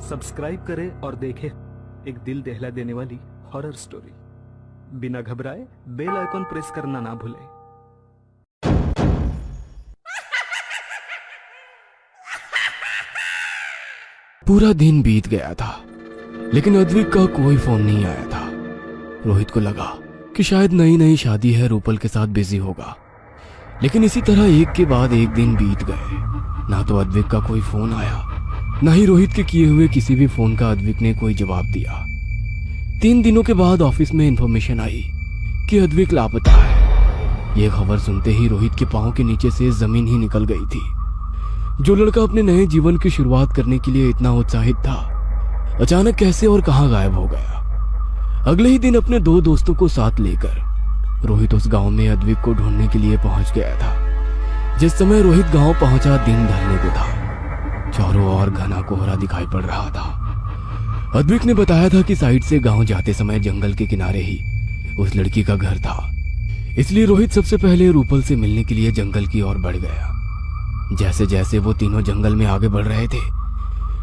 Subscribe करें और देखें एक दिल दहला देने वाली हॉरर स्टोरी। बिना घबराए बेल आइकॉन प्रेस करना ना भूलें। पूरा दिन बीत गया था, लेकिन अद्विक का कोई फोन नहीं आया था। रोहित को लगा कि शायद नई नई शादी है, रूपल के साथ बिजी होगा। लेकिन इसी तरह एक के बाद एक दिन बीत गए। ना तो अद्विक का कोई फोन आया, ना ही रोहित के किए हुए किसी भी फोन का अद्विक ने कोई जवाब दिया। 3 दिनों के बाद ऑफिस में इंफॉर्मेशन आई कि अद्विक लापता है। यह खबर सुनते ही रोहित के पांव के नीचे से जमीन ही निकल गई थी। जो लड़का अपने नए जीवन की शुरुआत करने के लिए इतना उत्साहित था, अचानक कैसे और कहां गायब हो गया। अगले ही दिन अपने 2 दोस्तों को साथ लेकर रोहित उस गांव में अद्विक को ढूंढने के लिए पहुंच गया था। जिस समय रोहित गांव पहुंचा, दिन ढलने को था। चारों ओर घना कोहरा दिखाई पड़ रहा था। अद्विक ने बताया था कि साइड से गांव जाते समय जंगल के किनारे ही उस लड़की का घर था। इसलिए रोहित सबसे पहले रूपल से मिलने के लिए जंगल की ओर बढ़ गया। जैसे जैसे वो तीनों जंगल में आगे बढ़ रहे थे,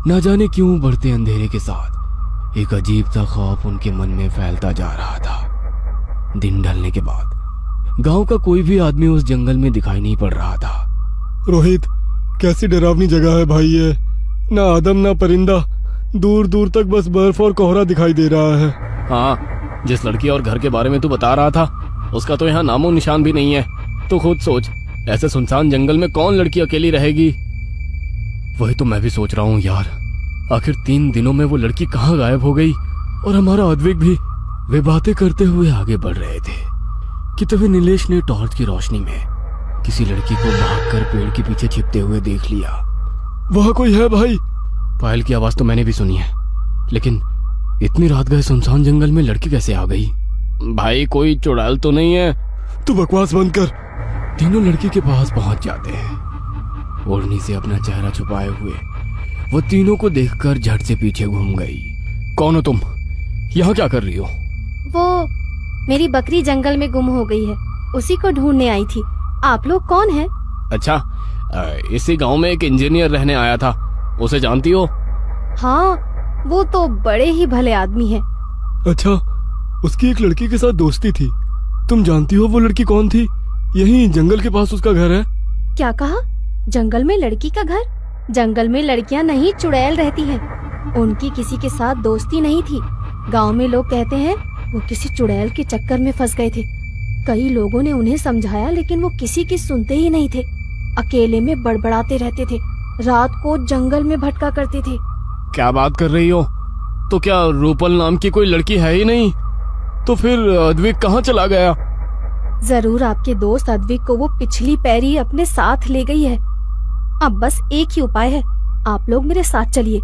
ना जाने क्यों बढ़ते अंधेरे के साथ एक अजीब सा खौफ उनके मन में फैलता जा रहा था। दिन ढलने के बाद गांव का कोई भी आदमी उस जंगल में दिखाई नहीं पड़ रहा था। रोहित, कैसी डरावनी जगह है भाई ये। ना आदम ना परिंदा, दूर दूर तक बस बर्फ और कोहरा दिखाई दे रहा है। हाँ, जिस लड़की और घर के बारे में तू बता रहा था, उसका तो यहाँ नामो निशान भी नहीं है। तो खुद सोच, ऐसे सुनसान जंगल में कौन लड़की अकेली रहेगी। वही तो मैं भी सोच रहा हूँ यार। आखिर 3 दिनों में वो लड़की कहाँ गायब हो गई, और हमारा अद्विक भी। वे बातें करते हुए आगे बढ़ रहे थे कि तभी नीलेश ने टॉर्च की रोशनी में किसी लड़की को भागकर पेड़ के पीछे छिपते हुए देख लिया। वहाँ कोई है भाई? पायल की आवाज तो मैंने भी सुनी है, लेकिन इतनी रात गए सुनसान जंगल में लड़की कैसे आ गई? भाई, कोई चुड़ैल तो नहीं है? तू बकवास बंद कर। तीनों लड़की के पास पहुंच जाते हैं। ओढ़नी से अपना चेहरा छुपाए हुए वो तीनों को देखकर झट से पीछे घूम गई। कौन हो तुम? यहाँ क्या कर रही हो? वो मेरी बकरी जंगल में गुम हो गई है, उसी को ढूंढने आई थी। आप लोग कौन हैं? अच्छा, इसी गांव में एक इंजीनियर रहने आया था, उसे जानती हो? हाँ, वो तो बड़े ही भले आदमी हैं। अच्छा, उसकी एक लड़की के साथ दोस्ती थी। तुम जानती हो वो लड़की कौन थी? यही जंगल के पास उसका घर है। क्या कहा? जंगल में लड़की का घर? जंगल में लड़कियां नहीं, चुड़ैल रहती हैं। उनकी किसी के साथ दोस्ती नहीं थी। गांव में लोग कहते हैं वो किसी चुड़ैल के चक्कर में फंस गए थे। कई लोगों ने उन्हें समझाया, लेकिन वो किसी की सुनते ही नहीं थे। अकेले में बड़बड़ाते रहते थे, रात को जंगल में भटका करते थे। क्या बात कर रही हो? तो क्या रूपल नाम की कोई लड़की है ही नहीं? तो फिर अद्विक कहाँ चला गया? जरूर आपके दोस्त अद्विक को वो पिछली पैरी अपने साथ ले गई है। अब बस एक ही उपाय है, आप लोग मेरे साथ चलिए।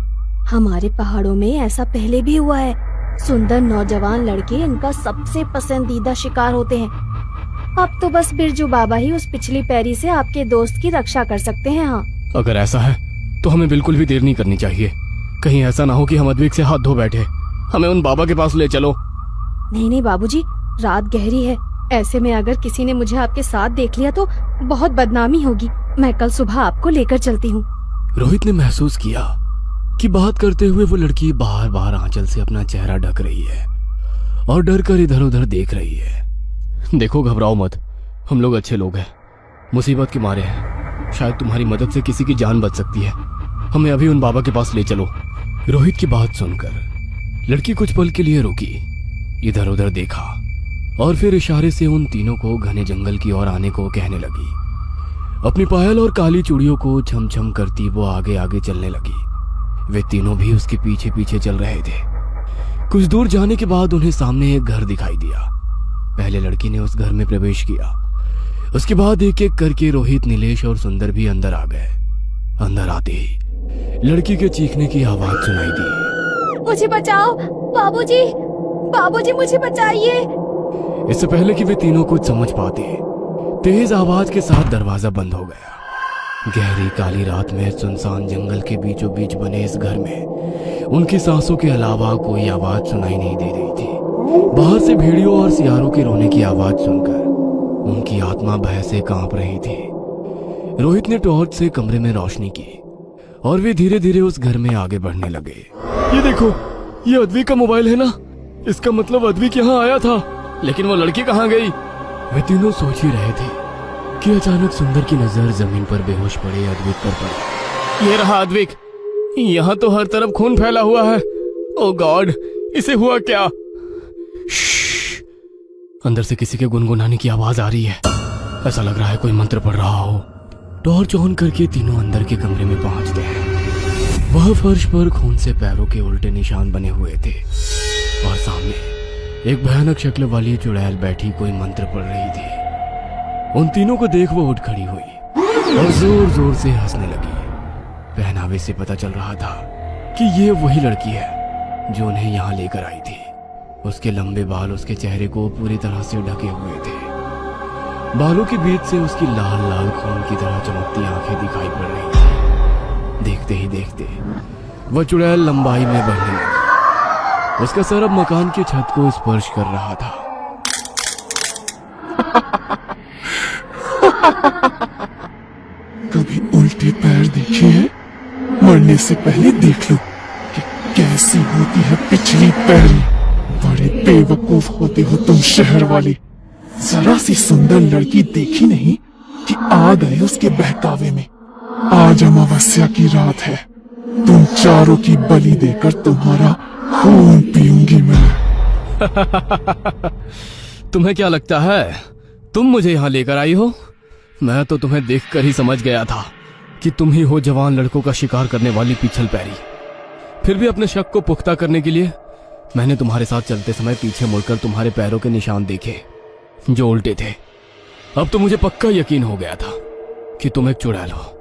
हमारे पहाड़ों में ऐसा पहले भी हुआ है। सुंदर नौजवान लड़के इनका सबसे पसंदीदा शिकार होते हैं। अब तो बस बिरजू बाबा ही उस पिछली पैरी से आपके दोस्त की रक्षा कर सकते हैं। हाँ, अगर ऐसा है तो हमें बिल्कुल भी देर नहीं करनी चाहिए। कहीं ऐसा ना हो कि हम अद्विक से हाथ धो बैठे। हमें उन बाबा के पास ले चलो। नहीं बाबूजी, रात गहरी है। ऐसे में अगर किसी ने मुझे आपके साथ देख लिया तो बहुत बदनामी होगी। मैं कल सुबह आपको लेकर चलती हूँ। रोहित ने महसूस किया कि बात करते हुए वो लड़की बार बार आंचल से अपना चेहरा ढक रही है और डर कर इधर उधर देख रही है। देखो, घबराओ मत, हम लोग अच्छे लोग हैं, मुसीबत के मारे हैं। शायद तुम्हारी मदद से किसी की जान बच सकती है। हमें अभी उन बाबा के पास ले चलो। रोहित की बात सुनकर लड़की कुछ पल के लिए रुकी, इधर उधर देखा और फिर इशारे से उन तीनों को घने जंगल की ओर आने को कहने लगी। अपनी पायल और काली चूड़ियों को छम छम करती वो आगे आगे चलने लगी। वे तीनों भी उसके पीछे पीछे चल रहे थे। कुछ दूर जाने के बाद उन्हें सामने एक घर दिखाई दिया। पहले लड़की ने उस घर में प्रवेश किया। उसके बाद एक एक करके रोहित, नीलेश और सुंदर भी अंदर आ गए। अंदर आते ही लड़की के चीखने की आवाज सुनाई दी। मुझे बचाओ बाबूजी, बाबूजी मुझे बचाइए। इससे पहले कि वे तीनों कुछ समझ पाते, तेज आवाज के साथ दरवाजा बंद हो गया। गहरी काली रात में सुनसान जंगल के बीचों बीच बने इस घर में उनकी सांसों के अलावा कोई आवाज सुनाई नहीं दे रही थी। बाहर से भेड़ियों और सियारों के रोने की आवाज सुनकर उनकी आत्मा भय से कांप रही थी। रोहित ने टॉर्च से कमरे में रोशनी की और वे धीरे धीरे उस घर में आगे बढ़ने लगे। ये देखो, ये अद्विक का मोबाइल है ना? इसका मतलब अद्विक यहाँ आया था। लेकिन वो लड़की कहाँ गई? वे तीनों सोच ही रहे थे कि अचानक सुंदर की नजर जमीन पर बेहोश पड़े अद्विक पर पड़ी। ये रहा अद्विक, यहाँ तो हर तरफ खून फैला हुआ है। ओ गॉड, इसे हुआ क्या? श्श्श, अंदर से किसी के गुनगुनाने की आवाज आ रही है। ऐसा लग रहा है कोई मंत्र पढ़ रहा हो। टॉर्च ऑन करके तीनों अंदर के कमरे में पहुंचते हैं। वह फर्श पर खून से पैरों के उल्टे निशान बने हुए थे और सामने एक भयानक शक्ल वाली चुड़ैल बैठी कोई मंत्र पढ़ रही थी। उन तीनों को देख वो उठ खड़ी हुई और जोर जोर से हंसने लगी। पहनावे से पता चल रहा था कि ये वही लड़की है जो उन्हें यहाँ लेकर आई थी। उसके लंबे बाल उसके चेहरे को पूरी तरह से ढके हुए थे। बालों के बीच से उसकी लाल लाल खून की तरह चमकती आंखें दिखाई पड़ रही थी। देखते ही देखते वह चुड़ैल लंबाई में बढ़ने लगी। उसका सर अब मकान की छत को स्पर्श कर रहा था। कभी उल्टे पैर देखे हैं? मरने से पहले देख लो कि कैसी होती है पिछली पैरी। बड़े बेवकूफ होते हो तुम शहर वाले। जरा सी सुंदर लड़की देखी नहीं कि आ गए उसके बहकावे में। आज अमावस्या की रात है, तुम चारों की बलि देकर तुम्हारा खून पीऊंगी मैं। तुम्हें क्या लगता है तुम मुझे यहाँ लेकर आई हो? मैं तो तुम्हें देखकर ही समझ गया था कि तुम ही हो जवान लड़कों का शिकार करने वाली पिछल पैरी। फिर भी अपने शक को पुख्ता करने के लिए मैंने तुम्हारे साथ चलते समय पीछे मुड़कर तुम्हारे पैरों के निशान देखे जो उल्टे थे। अब तो मुझे पक्का यकीन हो गया था कि तुम एक चुड़ैल हो।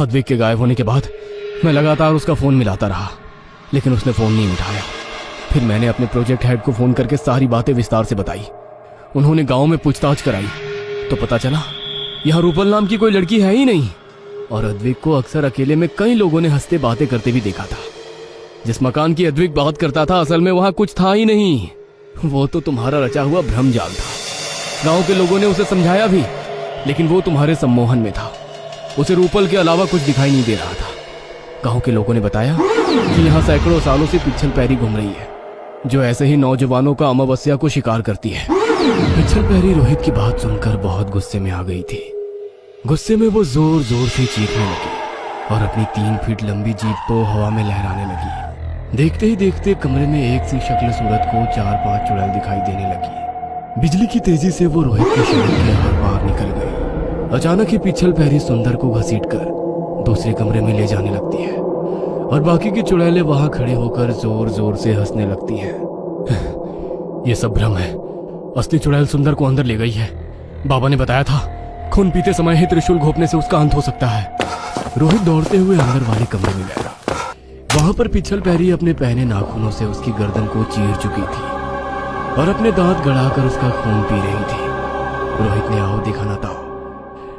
अद्विक के गायब होने के बाद मैं लगातार उसका फोन मिलाता रहा, लेकिन उसने फोन नहीं उठाया। फिर मैंने अपने प्रोजेक्ट हेड को फोन करके सारी बातें विस्तार से बताई। उन्होंने गांव में पूछताछ कराई तो पता चला यहाँ रूपल नाम की कोई लड़की है ही नहीं। और अद्विक को अक्सर अकेले में कई लोगों ने हंसते बातें करते भी देखा था। जिस मकान की अद्विक बात करता था असल में वहां कुछ था ही नहीं। वो तो तुम्हारा रचा हुआ भ्रम जाल था। गांव के लोगों ने उसे समझाया भी, लेकिन वो तुम्हारे सम्मोहन में था। उसे रूपल के अलावा कुछ दिखाई नहीं दे रहा था। गांव के लोगों ने बताया कि यहाँ सैकड़ों सालों से पिछल पैरी घूम रही है जो ऐसे ही नौजवानों का अमावस्या को शिकार करती है। पिछल पैरी रोहित की बात सुनकर बहुत गुस्से में आ गई थी। गुस्से में वो जोर जोर से चीखने लगी और अपनी 3 फीट लंबी जीभ को हवा में लहराने लगी। देखते ही देखते कमरे में एक सी शक्ल सूरत को 4-5 चुड़ैल दिखाई देने लगी। बिजली की तेजी से वो रोहित के शरीर के हर पार निकल गई। अचानक ही पिछल पैरी सुंदर को घसीटकर दूसरे कमरे में ले जाने लगती है और बाकी की चुड़ैलें वहां खड़े होकर जोर जोर से हंसने लगती हैं। ये सब भ्रम है। असली चुड़ैल सुंदर को अंदर ले गई है। बाबा ने बताया था खून पीते समय ही त्रिशूल घोंपने से उसका अंत हो सकता है। रोहित दौड़ते हुए अंदर वाले कमरे में गया। वहां पर पिछल पैरी अपने पहने नाखूनों से उसकी गर्दन को चीर चुकी थी और अपने दांत गड़ाकर उसका खून पी रही थी। रोहित ने आओ दिखाना था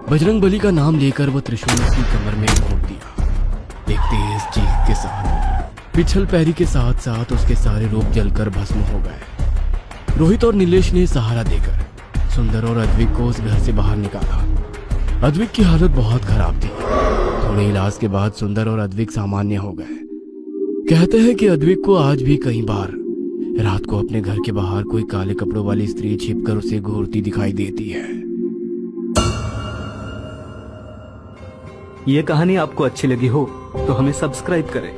बजरंग बली का नाम लेकर वो त्रिशूल उसकी कमर में घोंप दिया। एक तेज चीख के साथ पिछल पैरी के साथ साथ उसके सारे रूप जलकर भस्म हो गए। रोहित और नीलेश ने सहारा देकर सुंदर और अद्विक को उस घर से बाहर निकाला। अद्विक की हालत बहुत खराब थी। थोड़े इलाज के बाद सुंदर और अद्विक सामान्य हो गए। कहते हैं कि अद्विक को आज भी कई बार रात को अपने घर के बाहर कोई काले कपड़ों वाली स्त्री छिपकर उसे घूरती दिखाई देती है। ये कहानी आपको अच्छी लगी हो तो हमें सब्सक्राइब करें